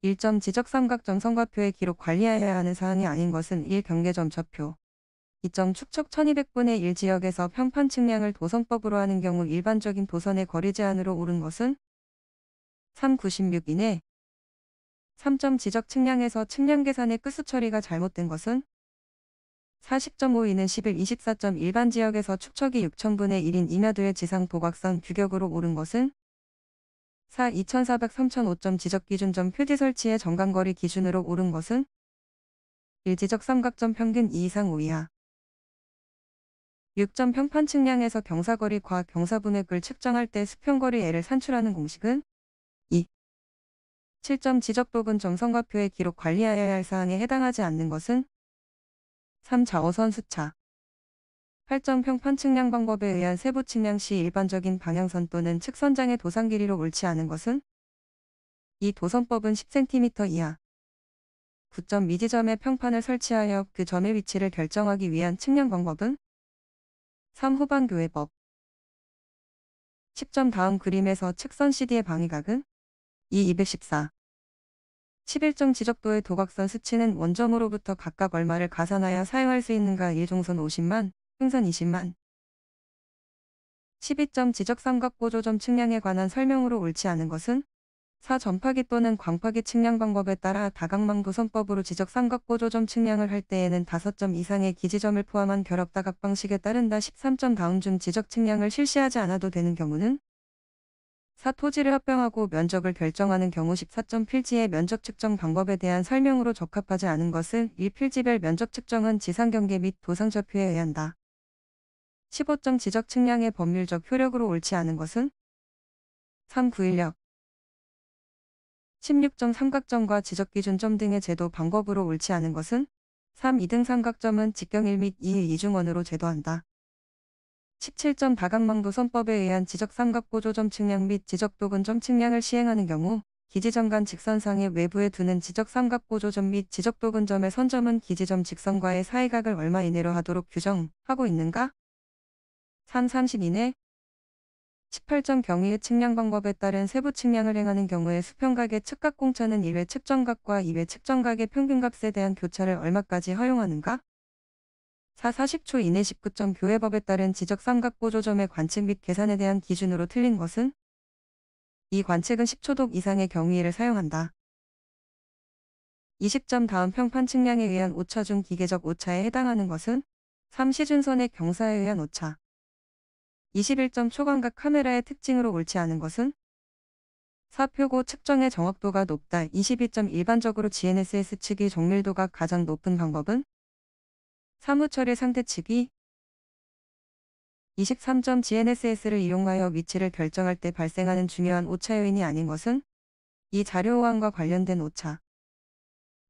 1점 지적 삼각점 성과표에 기록 관리해야 하는 사항이 아닌 것은 1. 경계점차표. 2점 축척 1200분의 1 지역에서 평판 측량을 도선법으로 하는 경우 일반적인 도선의 거리 제한으로 옳은 것은 3. 96 이내. 3점 지적 측량에서 측량 계산의 끝수 처리가 잘못된 것은 40.5 이는 11 24점 일반 지역에서 축척이 6000분의 1인 임야도의 지상 도각선 규격으로 옳은 것은 4. 2400 3005점 지적 기준점 표지 설치의 정강거리 기준으로 옳은 것은 1. 지적 삼각점 평균 2 이상 5 이하. 6점 평판 측량에서 경사거리 과 경사분액을 측정할 때 수평거리 L을 산출하는 공식은 2. 7점 지적 도근점 성과표에 기록 관리해야 할 사항에 해당하지 않는 것은 3. 좌우선 수차. 8점 평판 측량 방법에 의한 세부 측량 시 일반적인 방향선 또는 측선장의 도상 길이로 옳지 않은 것은 2. 도선법은 10cm 이하. 9점 미지점에 평판을 설치하여 그 점의 위치를 결정하기 위한 측량 방법은 3. 후방교회법. 10점 다음 그림에서 측선 CD의 방위각은 2. 214. 11점 지적도의 도각선 수치는 원점으로부터 각각 얼마를 가산하여 사용할 수 있는가 1. 종선 50만, 흥선 20만. 12점 지적 삼각보조점 측량에 관한 설명으로 옳지 않은 것은 4. 전파기 또는 광파기 측량 방법에 따라 다각망 도선법으로 지적 삼각보조점 측량을 할 때에는 5점 이상의 기지점을 포함한 결합다각 방식에 따른다. 13점 다음 중 지적 측량을 실시하지 않아도 되는 경우는 4. 토지를 합병하고 면적을 결정하는 경우 14점 필지의 면적 측정 방법에 대한 설명으로 적합하지 않은 것은 1. 필지별 면적 측정은 지상경계 및 도상좌표에 의한다. 15점 지적 측량의 법률적 효력으로 옳지 않은 것은 3. 구인력. 16점 삼각점과 지적기준점 등의 제도 방법으로 옳지 않은 것은 3. 2등 삼각점은 직경 1 및 2의 이중원으로 제도한다. 17점 다각망도선법에 의한 지적 삼각보조점 측량 및 지적도근점 측량을 시행하는 경우 기지점 간 직선상의 외부에 두는 지적 삼각보조점 및 지적도근점의 선점은 기지점 직선과의 사이각을 얼마 이내로 하도록 규정하고 있는가? 3. 30 이내. 18점 경위의 측량 방법에 따른 세부 측량을 행하는 경우에 수평각의 측각 공차는 1회 측정각과 2회 측정각의 평균값에 대한 교차를 얼마까지 허용하는가? 4. 40초 이내. 19점 교회법에 따른 지적 삼각보조점의 관측 및 계산에 대한 기준으로 틀린 것은 이 관측은 10초독 이상의 경위를 사용한다. 20점 다음 평판 측량에 의한 오차 중 기계적 오차에 해당하는 것은 3. 시준선의 경사에 의한 오차. 21점 초광각 카메라의 특징으로 옳지 않은 것은 4. 표고 측정의 정확도가 높다. 22점 일반적으로 GNSS 측이 정밀도가 가장 높은 방법은 사무처리 상태 측이. 23점 GNSS를 이용하여 위치를 결정할 때 발생하는 중요한 오차 요인이 아닌 것은 이 자료 호환과 관련된 오차.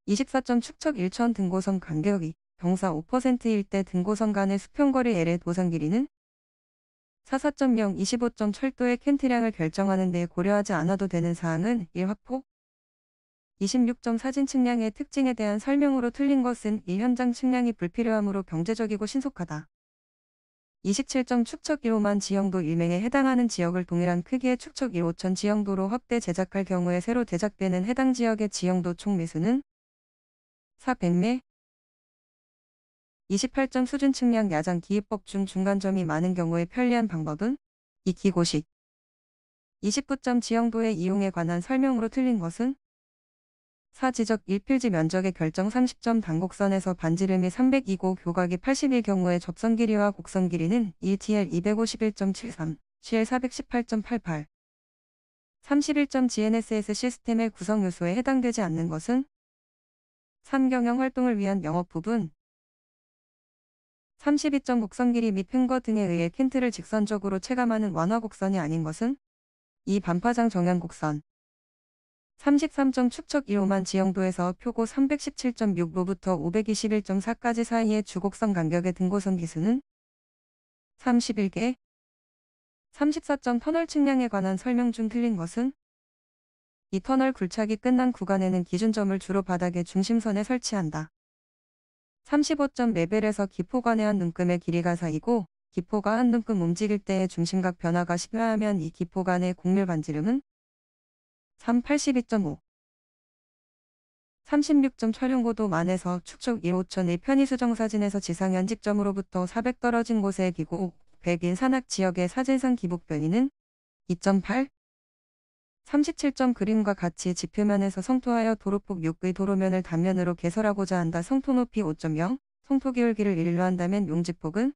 24점 축척 1천 등고선 간격이 경사 5%일 때 등고선 간의 수평거리 L의 도상 길이는 4. 4.0 25점 철도의 켄트량을 결정하는 데 고려하지 않아도 되는 사항은 1. 확폭. 26점 사진 측량의 특징에 대한 설명으로 틀린 것은 1. 현장 측량이 불필요하므로 경제적이고 신속하다. 27점 축척 1호만 지형도 일맹에 해당하는 지역을 동일한 크기의 축척 1호천 지형도로 확대 제작할 경우에 새로 제작되는 해당 지역의 지형도 총 매수는 4. 100매. 28점 수준 측량 야장 기입법 중 중간점이 많은 경우에 편리한 방법은 2. 기고식. 29점 지형도의 이용에 관한 설명으로 틀린 것은 4. 지적 1필지 면적의 결정 30점 단곡선에서 반지름이 302고 교각이 80일 경우에 접선 길이와 곡선 길이는 1TL 251.73, CL 418.88. 31점 GNSS 시스템의 구성 요소에 해당되지 않는 것은 3. 경영 활동을 위한 영업 부분. 32점 곡선 길이 및 횡거 등에 의해 켄트를 직선적으로 체감하는 완화 곡선이 아닌 것은 2. 반파장 정연 곡선. 33점 축척 1호만 지형도에서 표고 317.6로부터 521.4까지 사이의 주곡선 간격의 등고선 기수는 31개. 34점 터널 측량에 관한 설명 중 틀린 것은 이 터널 굴착이 끝난 구간에는 기준점을 주로 바닥의 중심선에 설치한다. 35점 레벨에서 기포관의 한 눈금의 길이가 4이고 기포가 한 눈금 움직일 때의 중심각 변화가 심하면 이 기포관의 곡률 반지름은 3. 82.5. 36점 촬영고도 만에서 축척 1호천의 편의수정사진에서 지상 연직점으로부터 400 떨어진 곳의 기고 100인 산악 지역의 사진상 기복 변이는 2.8. 37점 그림과 같이 지표면에서 성토하여 도로폭 6의 도로면을 단면으로 개설하고자 한다. 성토 높이 5.0, 성토 기울기를 1로 한다면 용지폭은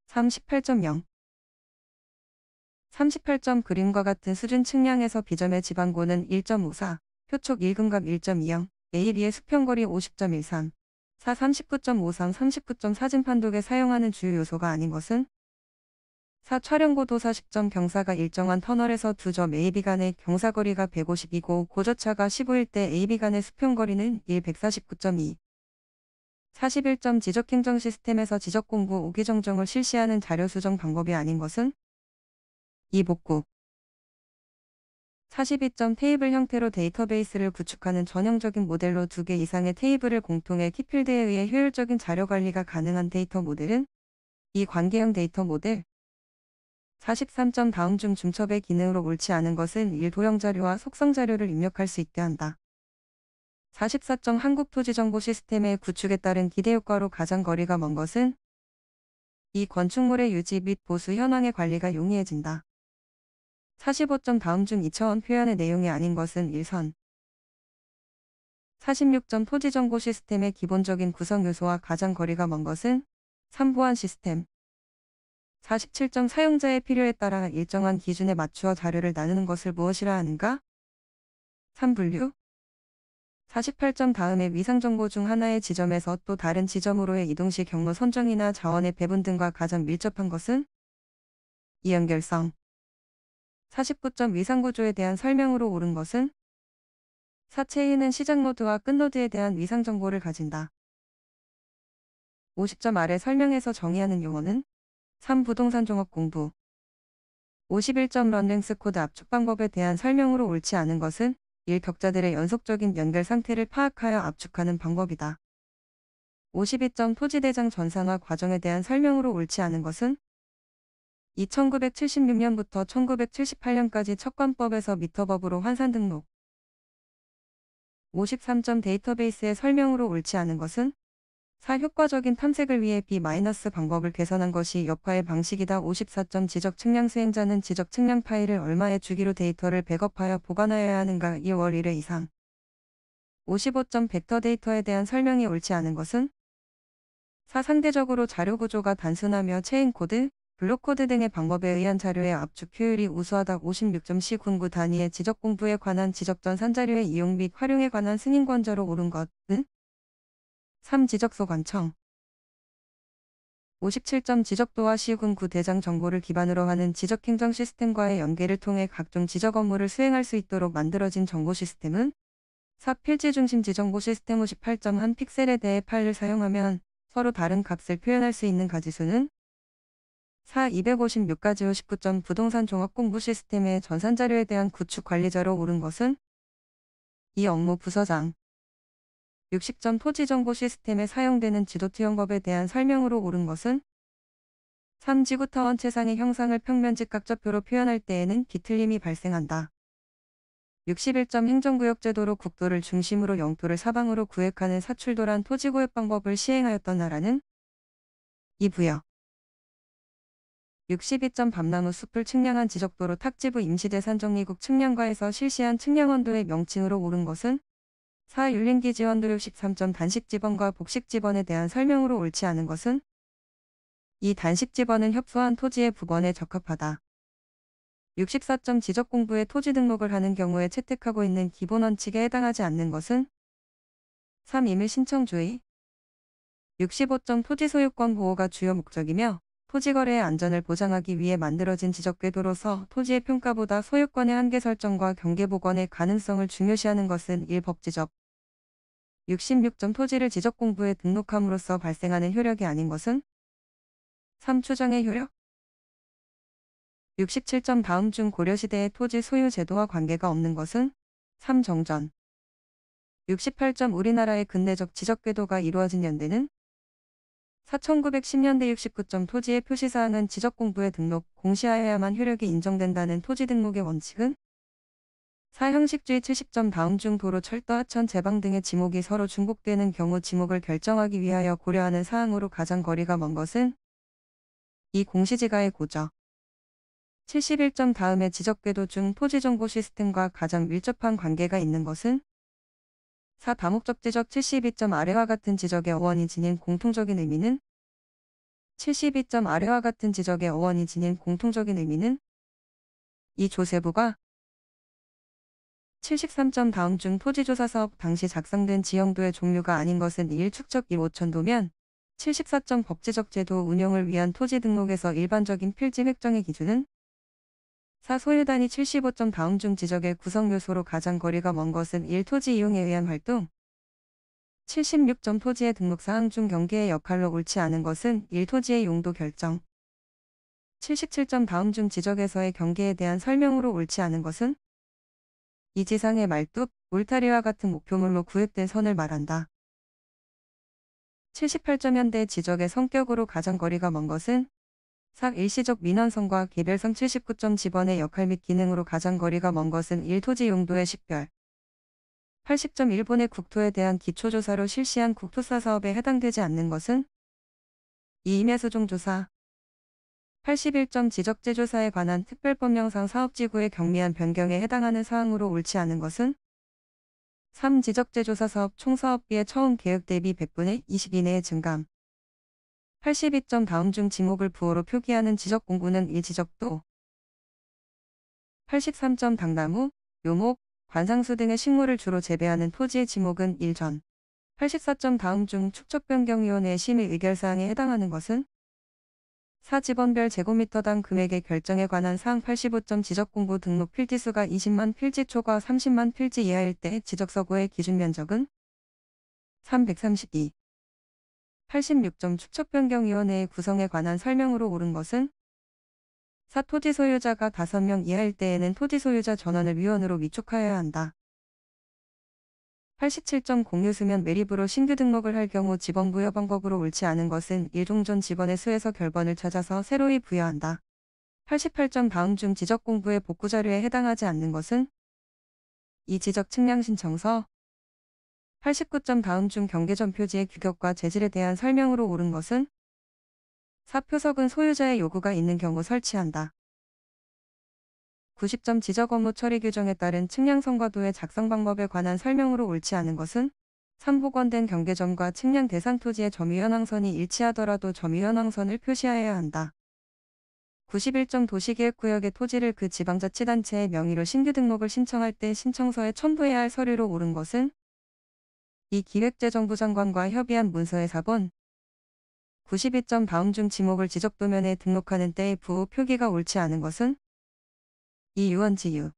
38.0. 38점 그림과 같은 수준 측량에서 B점의 지방고는 1.54, 표촉 1금갑 1.20, A2의 수평거리 50.13, 4 39.53, 39.4진 판독에 사용하는 주요 요소가 아닌 것은 4 촬영고도 40점 경사가 일정한 터널에서 2점 AB 간의 경사거리가 150이고 고저차가 15일 때 AB 간의 수평거리는 149.2. 41점 지적행정 시스템에서 지적공부 오기정정을 실시하는 자료 수정 방법이 아닌 것은 2 복구. 42점 테이블 형태로 데이터베이스를 구축하는 전형적인 모델로 2개 이상의 테이블을 공통의 키필드에 의해 효율적인 자료 관리가 가능한 데이터 모델은 이 관계형 데이터 모델. 43점 다음 중 중첩의 기능으로 옳지 않은 것은 1 도형자료와 속성자료를 입력할 수 있게 한다. 44점 한국토지정보 시스템의 구축에 따른 기대효과로 가장 거리가 먼 것은 이 건축물의 유지 및 보수 현황의 관리가 용이해진다. 45점 다음 중 2차원 표현의 내용이 아닌 것은 1선. 46점 토지정보 시스템의 기본적인 구성 요소와 가장 거리가 먼 것은 3 보안 시스템. 47점 사용자의 필요에 따라 일정한 기준에 맞추어 자료를 나누는 것을 무엇이라 하는가? 3 분류. 48점 다음의 위상정보 중 하나의 지점에서 또 다른 지점으로의 이동 시 경로 선정이나 자원의 배분 등과 가장 밀접한 것은 이 연결성. 49점 위상구조에 대한 설명으로 옳은 것은 4 체인은 시작 노드와 끝 노드에 대한 위상 정보를 가진다. 50점 아래 설명에서 정의하는 용어는 3 부동산 종합 공부. 51점 런랭스 코드 압축 방법에 대한 설명으로 옳지 않은 것은 1 격자들의 연속적인 연결 상태를 파악하여 압축하는 방법이다. 52점 토지대장 전산화 과정에 대한 설명으로 옳지 않은 것은 1976년부터 1978년까지 척관법에서 미터법으로 환산 등록. 53점 데이터베이스의 설명으로 옳지 않은 것은 4 효과적인 탐색을 위해 B- 방법을 개선한 것이 역화의 방식이다. 54점 지적 측량 수행자는 지적 측량 파일을 얼마의 주기로 데이터를 백업하여 보관하여야 하는가 2월 1회 이상. 55점 벡터 데이터에 대한 설명이 옳지 않은 것은 4 상대적으로 자료 구조가 단순하며 체인 코드, 블록 코드 등의 방법에 의한 자료의 압축 효율이 우수하다. 56점 시 군구 단위의 지적 공부에 관한 지적전 산자료의 이용 및 활용에 관한 승인 권저로 옳은 것은 3 지적소 관청. 57점 지적도와 시군구 대장 정보를 기반으로 하는 지적행정 시스템과의 연계를 통해 각종 지적 업무를 수행할 수 있도록 만들어진 정보 시스템은 4 필지 중심 지정보 시스템. 58점 한 픽셀에 대해 파일을 사용하면 서로 다른 값을 표현할 수 있는 가지수는 4 256가지. 59점 부동산 종합 공부 시스템의 전산자료에 대한 구축 관리자로 옳은 것은 이 업무 부서장. 60점 토지정보 시스템에 사용되는 지도투영법에 대한 설명으로 옳은 것은 3 지구타원 최상의 형상을 평면 직각좌표로 표현할 때에는 뒤틀림이 발생한다. 61점 행정구역 제도로 국도를 중심으로 영토를 사방으로 구획하는 사출도란 토지구획 방법을 시행하였던 나라는 이 부여. 62점 밤나무 숲을 측량한 지적도로 탁지부 임시대산정리국 측량과에서 실시한 측량원도의 명칭으로 옳은 것은 4 율림기지원도. 63점 단식지번과 복식지번에 대한 설명으로 옳지 않은 것은 이 단식지번은 협소한 토지의 부번에 적합하다. 64점 지적공부에 토지 등록을 하는 경우에 채택하고 있는 기본원칙에 해당하지 않는 것은 3 임의신청주의. 65점 토지소유권 보호가 주요 목적이며 토지거래의 안전을 보장하기 위해 만들어진 지적궤도로서 토지의 평가보다 소유권의 한계 설정과 경계복원의 가능성을 중요시하는 것은 1 법지적. 66점 토지를 지적공부에 등록함으로써 발생하는 효력이 아닌 것은 3 추정의 효력. 67점 다음 중 고려시대의 토지 소유 제도와 관계가 없는 것은 3 정전. 68점 우리나라의 근대적 지적궤도가 이루어진 연대는 1910년대. 69점 토지의 표시사항은 지적공부에 등록, 공시하여야만 효력이 인정된다는 토지 등록의 원칙은 4. 형식주의 70점 다음 중 도로, 철도, 하천, 제방 등의 지목이 서로 중복되는 경우 지목을 결정하기 위하여 고려하는 사항으로 가장 거리가 먼 것은 2. 공시지가의 고저. 71점 다음에 지적궤도 중 토지정보 시스템과 가장 밀접한 관계가 있는 것은 4. 다목적 지적. 72점 아래와 같은 지적의 어원이 지닌 공통적인 의미는 72점 아래와 같은 지적의 어원이 지닌 공통적인 의미는 2. 조세부가 73점 다음 중 토지조사 사업 당시 작성된 지형도의 종류가 아닌 것은 1. 축적 1. 5천도면 74점 법제적 제도 운영을 위한 토지 등록에서 일반적인 필지 획정의 기준은 4. 소유단위 75점 다음 중 지적의 구성 요소로 가장 거리가 먼 것은 1. 토지 이용에 의한 활동 76점 토지의 등록사항 중 경계의 역할로 옳지 않은 것은 1. 토지의 용도 결정 77점 다음 중 지적에서의 경계에 대한 설명으로 옳지 않은 것은 이 지상의 말뚝, 울타리와 같은 목표물로 구획된 선을 말한다. 78점 현대 지적의 성격으로 가장 거리가 먼 것은 4. 일시적 민원성과 개별성. 79점 지번의 역할 및 기능으로 가장 거리가 먼 것은 1. 토지 용도의 식별 80점 일본의 국토에 대한 기초조사로 실시한 국토사 사업에 해당되지 않는 것은 2. 임야수종 조사 81점 지적재조사에 관한 특별법령상 사업지구의 경미한 변경에 해당하는 사항으로 옳지 않은 것은 3. 지적재조사 사업 총사업비의 처음 계획 대비 100분의 20 이내의 증감 82점 다음 중 지목을 부호로 표기하는 지적공구는 1. 지적도 83점 당나무, 묘목, 관상수 등의 식물을 주로 재배하는 토지의 지목은 1. 전 84점 다음 중 축척변경위원회의 심의 의결사항에 해당하는 것은 4. 지번별 제곱미터당 금액의 결정에 관한 사항 85점 지적공구 등록 필지수가 20만 필지 초과 30만 필지 이하일 때 지적서고의 기준면적은 332. 86점 축척변경위원회의 구성에 관한 설명으로 옳은 것은 4. 토지 소유자가 5명 이하일 때에는 토지 소유자 전원을 위원으로 위촉하여야 한다. 87점 공유수면 매립으로 신규 등록을 할 경우 지번 부여 방법으로 옳지 않은 것은 1. 종전 지번의 수에서 결번을 찾아서 새로이 부여한다. 88점 다음 중 지적공부의 복구자료에 해당하지 않는 것은 2. 지적 측량 신청서 89점 다음 중 경계전 표지의 규격과 재질에 대한 설명으로 옳은 것은 4. 표석은 소유자의 요구가 있는 경우 설치한다. 90점 지적 업무 처리 규정에 따른 측량 성과도의 작성 방법에 관한 설명으로 옳지 않은 것은 3. 복원된 경계점과 측량 대상 토지의 점유현황선이 일치하더라도 점유현황선을 표시하여야 한다. 91점 도시계획구역의 토지를 그 지방자치단체의 명의로 신규 등록을 신청할 때 신청서에 첨부해야 할 서류로 옳은 것은 2. 기획재정부 장관과 협의한 문서의 사본 92점 다음 중 지목을 지적도면에 등록하는 때의 부호 표기가 옳지 않은 것은 2. 유언지유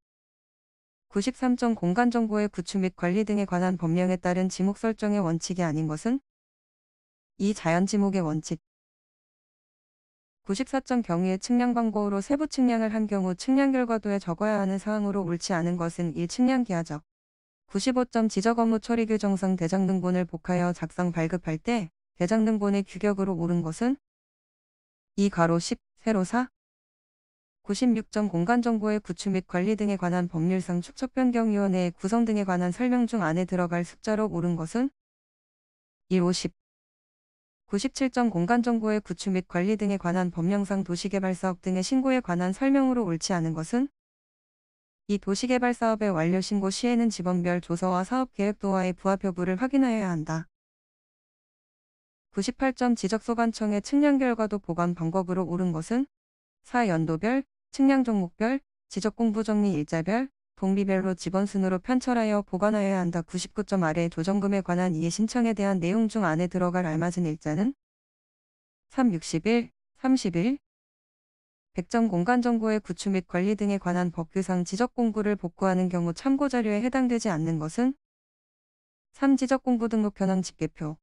93점 공간정보의 구축 및 관리 등에 관한 법령에 따른 지목 설정의 원칙이 아닌 것은 2. 자연지목의 원칙 94점 경위의 측량 방법으로 세부 측량을 한 경우 측량 결과도에 적어야 하는 사항으로 옳지 않은 것은 1. 측량 기하적 95점 지적 업무 처리 규정상 대장등본을 복하여 작성 발급할 때 대장등본의 규격으로 옳은 것은 2. 괄호 10 세로 4 96점 공간정보의 구축 및 관리 등에 관한 법률상 축척변경위원회의 구성 등에 관한 설명 중 안에 들어갈 숫자로 옳은 것은 1. 50 97점 공간정보의 구축 및 관리 등에 관한 법령상 도시개발사업 등의 신고에 관한 설명으로 옳지 않은 것은 2. 도시개발사업의 완료 신고 시에는 지번별 조서와 사업계획도와의 부합 여부를 확인하여야 한다. 98점 지적소관청의 측량 결과도 보관 방법으로 옳은 것은 4. 연도별, 측량 종목별, 지적공부 정리 일자별, 동비별로 지번순으로 편철하여 보관하여야 한다. 99점 아래 조정금에 관한 이해 신청에 대한 내용 중 안에 들어갈 알맞은 일자는 3. 61, 31 100점 공간정보의 구축 및 관리 등에 관한 법규상 지적공부를 복구하는 경우 참고자료에 해당되지 않는 것은 3. 지적공부 등록 현황 집계표